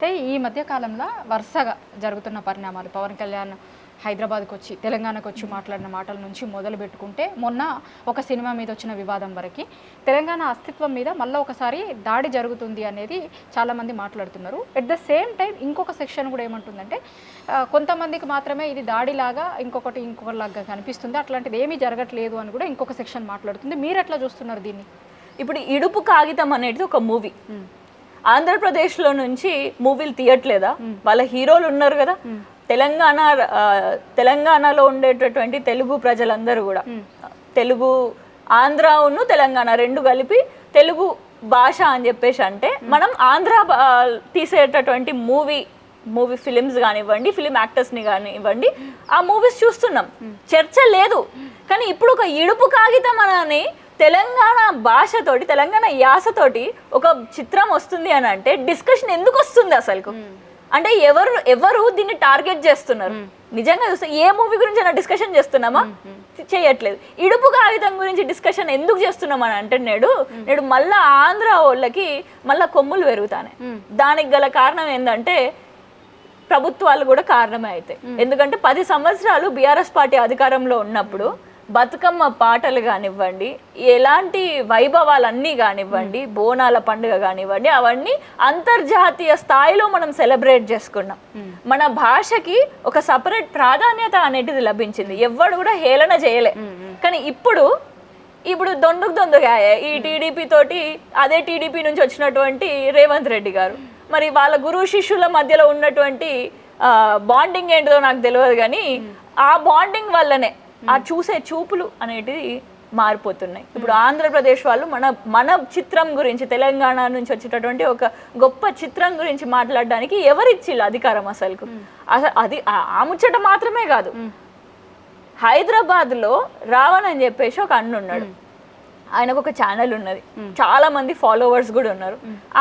అంటే ఈ మధ్య కాలంలో వరుసగా జరుగుతున్న పరిణామాలు పవన్ కళ్యాణ్ హైదరాబాద్కి వచ్చి తెలంగాణకు వచ్చి మాట్లాడిన మాటల నుంచి మొదలు పెట్టుకుంటే మొన్న ఒక సినిమా మీద వచ్చిన వివాదం వరకు తెలంగాణ అస్తిత్వం మీద మళ్ళీ ఒకసారి దాడి జరుగుతుంది అనేది చాలామంది మాట్లాడుతున్నారు. ఎట్ ద సేమ్ టైం ఇంకొక సెక్షన్ కూడా ఏమంటుందంటే కొంతమందికి మాత్రమే ఇది దాడిలాగా ఇంకొకలాగా కనిపిస్తుంది, అట్లాంటిది ఏమీ జరగట్లేదు అని కూడా ఇంకొక సెక్షన్ మాట్లాడుతుంది. మీరు ఎట్లా చూస్తున్నారు దీన్ని? ఇప్పుడు ఇడుపు కాగితం అనేది ఒక మూవీ ఆంధ్రప్రదేశ్లో నుంచి మూవీలు తీయట్లేదా? వాళ్ళ హీరోలు ఉన్నారు కదా. తెలంగాణలో ఉండేటటువంటి తెలుగు ప్రజలందరూ కూడా తెలుగు ఆంధ్రాను తెలంగాణ రెండు కలిపి తెలుగు భాష అని చెప్పేసి అంటే మనం ఆంధ్ర తీసేటటువంటి మూవీ ఫిలిమ్స్ కానివ్వండి, ఫిలిం యాక్టర్స్ని కానివ్వండి, ఆ మూవీస్ చూస్తున్నాం. చర్చ లేదు. కానీ ఇప్పుడు ఒక ఇడుపు కాగితం అని తెలంగాణ భాషతోటి తెలంగాణ యాసతోటి ఒక చిత్రం వస్తుంది అని అంటే డిస్కషన్ ఎందుకు వస్తుంది అసలు? అంటే ఎవరు దీన్ని టార్గెట్ చేస్తున్నారు? నిజంగా చూస్తే ఏ మూవీ గురించి అయినా డిస్కషన్ చేస్తున్నామా? చేయట్లేదు. ఇడుపు కాగితం గురించి డిస్కషన్ ఎందుకు చేస్తున్నాం అని అంటే నేడు మళ్ళా ఆంధ్ర వాళ్ళకి మళ్ళా కొమ్ములు పెరుగుతానే. దానికి గల కారణం ఏంటంటే ప్రభుత్వాలు కూడా కారణమే అవుతాయి. ఎందుకంటే 10 సంవత్సరాలు బీఆర్ఎస్ పార్టీ అధికారంలో ఉన్నప్పుడు బతుకమ్మ పాటలు కానివ్వండి, ఎలాంటి వైభవాలన్నీ కానివ్వండి, బోనాల పండుగ కానివ్వండి, అవన్నీ అంతర్జాతీయ స్థాయిలో మనం సెలబ్రేట్ చేసుకున్నాం. మన భాషకి ఒక సపరేట్ ప్రాధాన్యత అనేది లభించింది. ఎవ్వడు కూడా హేళన చేయలే. కానీ ఇప్పుడు దొందుగా ఈ టీడీపీ తోటి అదే టీడీపీ నుంచి వచ్చినటువంటి రేవంత్ రెడ్డి గారు మరి వాళ్ళ గురు శిష్యుల మధ్యలో ఉన్నటువంటి బాండింగ్ ఏంటిదో నాకు తెలియదు. కానీ ఆ బాండింగ్ వల్లనే ఆ చూసే చూపులు అనేటివి మారిపోతున్నాయి. ఇప్పుడు ఆంధ్రప్రదేశ్ వాళ్ళు మన చిత్రం గురించి, తెలంగాణ నుంచి వచ్చేటటువంటి ఒక గొప్ప చిత్రం గురించి మాట్లాడడానికి ఎవరిచ్చిళ్ళు అధికారం? అసలు అది ఆ ముచ్చట మాత్రమే కాదు. హైదరాబాద్లో రావణ్ అని చెప్పేసి ఒక అన్న ఉన్నాడు. ఆయనకు ఒక ఛానల్ ఉన్నది, చాలా మంది ఫాలోవర్స్ కూడా ఉన్నారు.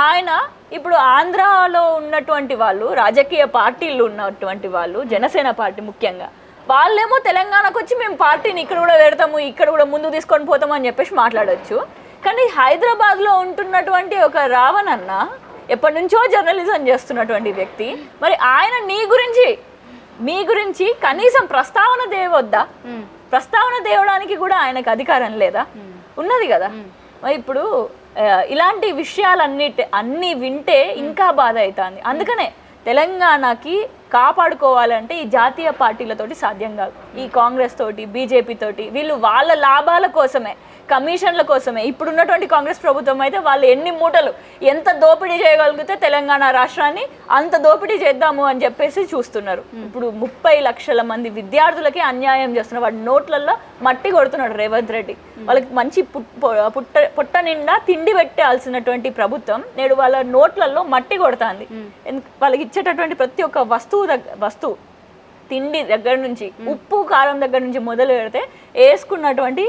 ఆయన ఇప్పుడు ఆంధ్రాలో ఉన్నటువంటి వాళ్ళు, రాజకీయ పార్టీలు ఉన్నటువంటి వాళ్ళు, జనసేన పార్టీ ముఖ్యంగా, వాళ్ళేమో తెలంగాణకు వచ్చి మేము పార్టీని ఇక్కడ కూడా పెడతాము, ఇక్కడ కూడా ముందు తీసుకొని పోతాము అని చెప్పేసి మాట్లాడచ్చు. కానీ హైదరాబాద్లో ఉంటున్నటువంటి ఒక రావణ్ అన్న ఎప్పటి నుంచో జర్నలిజం చేస్తున్నటువంటి వ్యక్తి, మరి ఆయన మీ గురించి కనీసం ప్రస్తావన దేవొద్దా? ప్రస్తావన దేవడానికి కూడా ఆయనకు అధికారం లేదా? ఉన్నది కదా. మరి ఇప్పుడు ఇలాంటి విషయాలన్నీ వింటే ఇంకా బాధ అవుతుంది. అందుకనే తెలంగాణకి కాపాడుకోవాలంటే ఈ జాతీయ పార్టీలతోటి సాధ్యం కాదు. ఈ కాంగ్రెస్ తోటి, బీజేపీ తోటి వీళ్ళు వాళ్ళ లాభాల కోసమే, కమిషన్ల కోసమే. ఇప్పుడున్నటువంటి కాంగ్రెస్ ప్రభుత్వం అయితే వాళ్ళు ఎన్ని మూటలు ఎంత దోపిడీ చేయగలిగితే తెలంగాణ రాష్ట్రాన్ని అంత దోపిడీ చేద్దాము అని చెప్పేసి చూస్తున్నారు. ఇప్పుడు 30 లక్షల మంది విద్యార్థులకి అన్యాయం చేస్తున్నారు. వాడి నోట్లలో మట్టి కొడుతున్నాడు రేవంత్ రెడ్డి. వాళ్ళకి మంచి పుట్ట నిండా తిండి పెట్టాల్సినటువంటి ప్రభుత్వం నేడు వాళ్ళ నోట్లలో మట్టి కొడుతుంది. వాళ్ళకి ఇచ్చేటటువంటి ప్రతి ఒక్క వస్తువు తిండి దగ్గర నుంచి, ఉప్పు కారం దగ్గర నుంచి మొదలు పెడితే వేసుకున్నటువంటి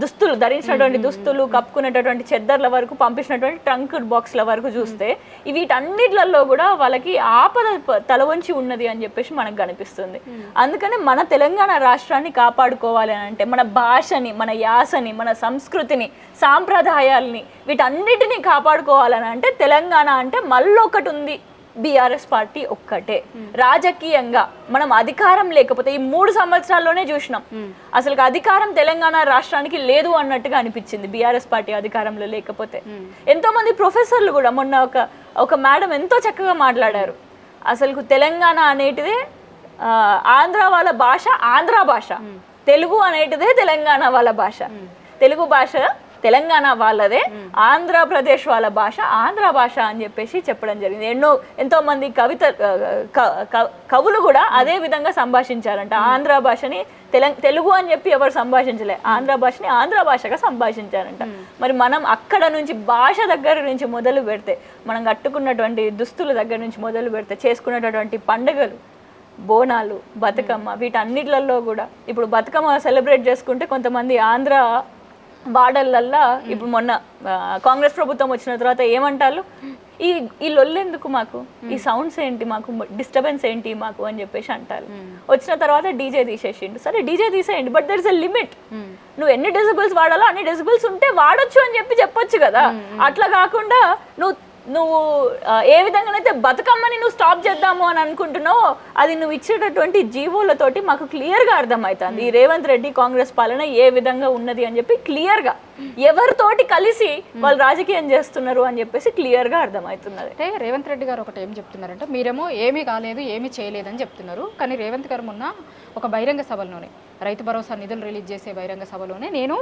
దుస్తులు, ధరించినటువంటి దుస్తులు, కప్పుకునేటటువంటి చెద్దర్ల వరకు, పంపించినటువంటి ట్రంక్ బాక్స్ల వరకు చూస్తే వీటన్నిట్లలో కూడా వాళ్ళకి ఆపద తల వంచి ఉన్నది అని చెప్పేసి మనకు కనిపిస్తుంది. అందుకని మన తెలంగాణ రాష్ట్రాన్ని కాపాడుకోవాలి అని అంటే మన భాషని, మన యాసని, మన సంస్కృతిని, సాంప్రదాయాల్ని, వీటన్నిటిని కాపాడుకోవాలని అంటే తెలంగాణ అంటే మళ్ళొకటి ఉంది, బీఆర్ఎస్ పార్టీ ఒక్కటే. రాజకీయంగా మనం అధికారం లేకపోతే ఈ 3 సంవత్సరాల్లోనే చూసినాం అసలు అధికారం తెలంగాణ రాష్ట్రానికి లేదు అన్నట్టుగా అనిపించింది బీఆర్ఎస్ పార్టీ అధికారంలో లేకపోతే. ఎంతో మంది ప్రొఫెసర్లు కూడా మొన్న ఒక మేడం ఎంతో చక్కగా మాట్లాడారు. అసలు తెలంగాణ అనేటిదే ఆంధ్ర వాళ్ళ భాష, ఆంధ్ర భాష. తెలుగు అనేటిదే తెలంగాణ వాళ్ళ భాష. తెలుగు భాష తెలంగాణ వాళ్ళదే, ఆంధ్రప్రదేశ్ వాళ్ళ భాష ఆంధ్ర భాష అని చెప్పేసి చెప్పడం జరిగింది. ఎంతో మంది కవులు కూడా అదే విధంగా సంభాషించారంట. ఆంధ్ర భాషని తెలుగు అని చెప్పి ఎవరు సంభాషించలే, ఆంధ్ర భాషని ఆంధ్ర భాషగా సంభాషించారంట. మరి మనం అక్కడ నుంచి భాష దగ్గర నుంచి మొదలు పెడితే, మనం కట్టుకున్నటువంటి దుస్తుల దగ్గర నుంచి మొదలు పెడితే, చేసుకున్నటువంటి పండుగలు, బోనాలు, బతుకమ్మ, వీటన్నిట్లలో కూడా ఇప్పుడు బతుకమ్మ సెలబ్రేట్ చేసుకుంటే కొంతమంది ఆంధ్ర బార్డర్లల్లా ఇప్పుడు మొన్న కాంగ్రెస్ ప్రభుత్వం వచ్చిన తర్వాత ఏమంటారు, ఈ లొల్లెందుకు మాకు, ఈ సౌండ్స్ ఏంటి మాకు, డిస్టర్బెన్స్ ఏంటి మాకు అని చెప్పేసి అంటారు. వచ్చిన తర్వాత డీజే తీసేసిండు. సరే డీజే తీసేయండి, but there is a limit. నువ్వు ఎన్ని డెసిబుల్స్ వాడాలో అన్ని డెసిబుల్స్ ఉంటే వాడొచ్చు అని చెప్పొచ్చు కదా. అట్లా కాకుండా నువ్వు నువ్వు ఏ విధంగానైతే బతుకమ్మని నువ్వు స్టాప్ చేద్దాము అని అనుకుంటున్నావో అది నువ్వు ఇచ్చేటటువంటి జీవోలతోటి మాకు క్లియర్గా అర్థమవుతుంది ఈ రేవంత్ రెడ్డి కాంగ్రెస్ పాలన ఏ విధంగా ఉన్నది అని చెప్పి క్లియర్గా ఎవరితోటి కలిసి వాళ్ళు రాజకీయం చేస్తున్నారు అని చెప్పేసి క్లియర్గా అర్థమవుతున్నది. అంటే రేవంత్ రెడ్డి గారు ఒకటి ఏం చెప్తున్నారంటే మీరేమో ఏమీ కాలేదు ఏమీ చేయలేదని చెప్తున్నారు, కానీ రేవంత్ గారు మొన్న ఒక బహిరంగ సభలోనే రైతు భరోసా నిధులు రిలీజ్ చేసే బహిరంగ సభలోనే నేను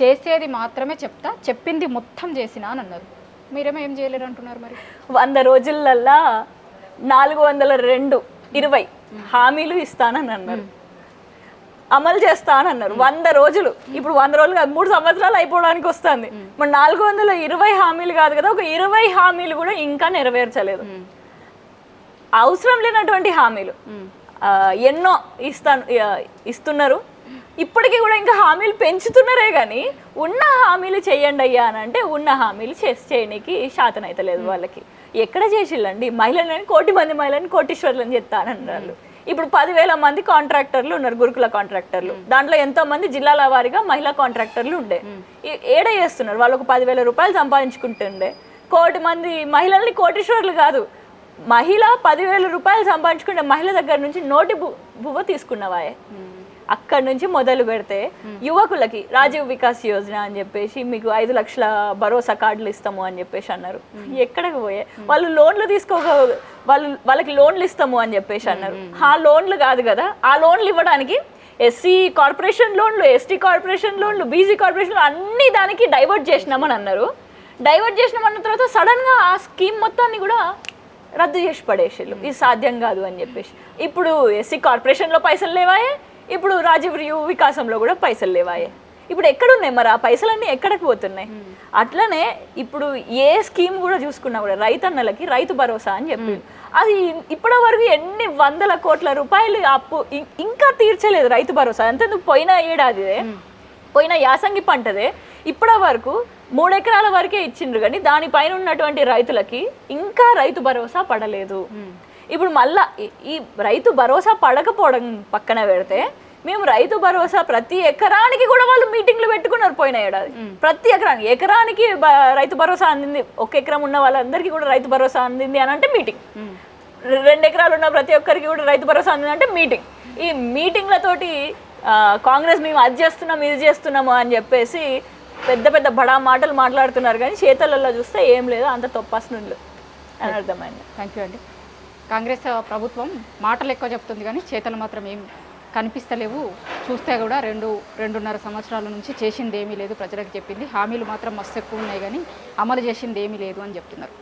చేసేది మాత్రమే చెప్తా, చెప్పింది మొత్తం చేసినా అని అన్నారు. మీరేమో ఏం చేయలేరు అంటున్నారు. మరి 100 రోజులల్లా 402 హామీలు ఇస్తానని అన్నారు, అమలు చేస్తానన్నారు. 100 రోజులు, ఇప్పుడు 100 రోజులు కాదు 3 సంవత్సరాలు అయిపోవడానికి వస్తుంది. మరి 420 హామీలు కాదు కదా, ఒక 20 హామీలు కూడా ఇంకా నెరవేర్చలేదు. అవసరం లేనటువంటి హామీలు ఎన్నో ఇస్తున్నారు. ఇప్పటికీ కూడా ఇంకా హామీలు పెంచుతున్నారే కానీ ఉన్న హామీలు చేయండి అయ్యా అని అంటే ఉన్న హామీలు చేయడానికి శాతం అయితే లేదు వాళ్ళకి. ఎక్కడ చేసిల్లండి? మహిళలని 1 కోటి మంది మహిళని కోటీశ్వర్లను చెప్తానన్నారు. ఇప్పుడు 10,000 మంది కాంట్రాక్టర్లు ఉన్నారు, గురుకుల కాంట్రాక్టర్లు. దాంట్లో ఎంతో మంది జిల్లాల వారీగా మహిళా కాంట్రాక్టర్లు ఉండే. ఏడ చేస్తున్నారు వాళ్ళు? ఒక 10,000 రూపాయలు సంపాదించుకుంటుండే 1 కోటి మంది మహిళల్ని కోటీశ్వర్లు కాదు, మహిళ 10,000 రూపాయలు సంపాదించుకునే మహిళ దగ్గర నుంచి నోటి బువ్వ తీసుకున్నవాయే. అక్కడి నుంచి మొదలు పెడితే యువకులకి రాజీవ్ వికాస్ యోజన అని చెప్పేసి మీకు 5 లక్షల భరోసా కార్డులు ఇస్తాము అని చెప్పేసి అన్నారు. ఎక్కడికి పోయే వాళ్ళు లోన్లు వాళ్ళకి లోన్లు ఇస్తాము అని చెప్పేసి అన్నారు. ఆ లోన్లు కాదు కదా, ఆ లోన్లు ఇవ్వడానికి ఎస్సీ కార్పొరేషన్ లోన్లు, ఎస్టీ కార్పొరేషన్ లోన్లు, బీసీ కార్పొరేషన్ అన్ని దానికి డైవర్ట్ చేసినామని అన్నారు. డైవర్ట్ చేసినామన్న తర్వాత సడన్గా ఆ స్కీమ్ మొత్తాన్ని కూడా రద్దు చేసి పడేసారు. ఇది సాధ్యం కాదు అని చెప్పేసి. ఇప్పుడు ఎస్సీ కార్పొరేషన్లో పైసలు లేవాయే, ఇప్పుడు రాజీవ్ వికాసంలో కూడా పైసలు లేవాయే. ఇప్పుడు ఎక్కడున్నాయి మరి ఆ పైసలన్నీ ఎక్కడికి పోతున్నాయి? అట్లనే ఇప్పుడు ఏ స్కీమ్ కూడా చూసుకున్నా కూడా రైతన్నలకి రైతు భరోసా అని చెప్పి అది ఇప్పటి వరకు ఎన్ని 100 కోట్ల రూపాయలు అప్పు ఇంకా తీర్చలేదు రైతు భరోసా. అంతే నువ్వు పోయిన ఏడాదిదే, పోయిన యాసంగి పంటదే ఇప్పటి వరకు 3 ఎకరాల వరకే ఇచ్చిండ్రు, కానీ దానిపైన ఉన్నటువంటి రైతులకి ఇంకా రైతు భరోసా పడలేదు. ఇప్పుడు మళ్ళా ఈ రైతు భరోసా పడకపోవడం పక్కన పెడితే మేము రైతు భరోసా ప్రతి ఎకరానికి కూడా వాళ్ళు మీటింగ్లు పెట్టుకున్నారు పోయిన ఏడాది. ప్రతి ఎకరానికి రైతు భరోసా అందింది, 1 ఎకరం ఉన్న వాళ్ళందరికీ కూడా రైతు భరోసా అందింది అని అంటే మీటింగ్. 2 ఎకరాలు ఉన్న ప్రతి ఒక్కరికి కూడా రైతు భరోసా అందింది అంటే మీటింగ్. ఈ మీటింగ్లతోటి కాంగ్రెస్ మేము అది చేస్తున్నాం ఇది చేస్తున్నాము అని చెప్పేసి పెద్ద పెద్ద బడా మాటలు మాట్లాడుతున్నారు, కానీ చేతలలో చూస్తే ఏం లేదు, అంత తొప్పాసనులు అని అర్థమైంది. థ్యాంక్ యూ అండి. కాంగ్రెస్ ప్రభుత్వం మాటలు ఎక్కువ చెప్తుంది కానీ చేతలు మాత్రం ఏం కనిపిస్తలేవు. చూస్తే కూడా 2.5 సంవత్సరాల నుంచి చేసింది ఏమీ లేదు, ప్రజలకు చెప్పింది హామీలు మాత్రం మస్తు ఎక్కువ ఉన్నాయి కానీ అమలు చేసింది ఏమీ లేదు అని చెప్తున్నారు.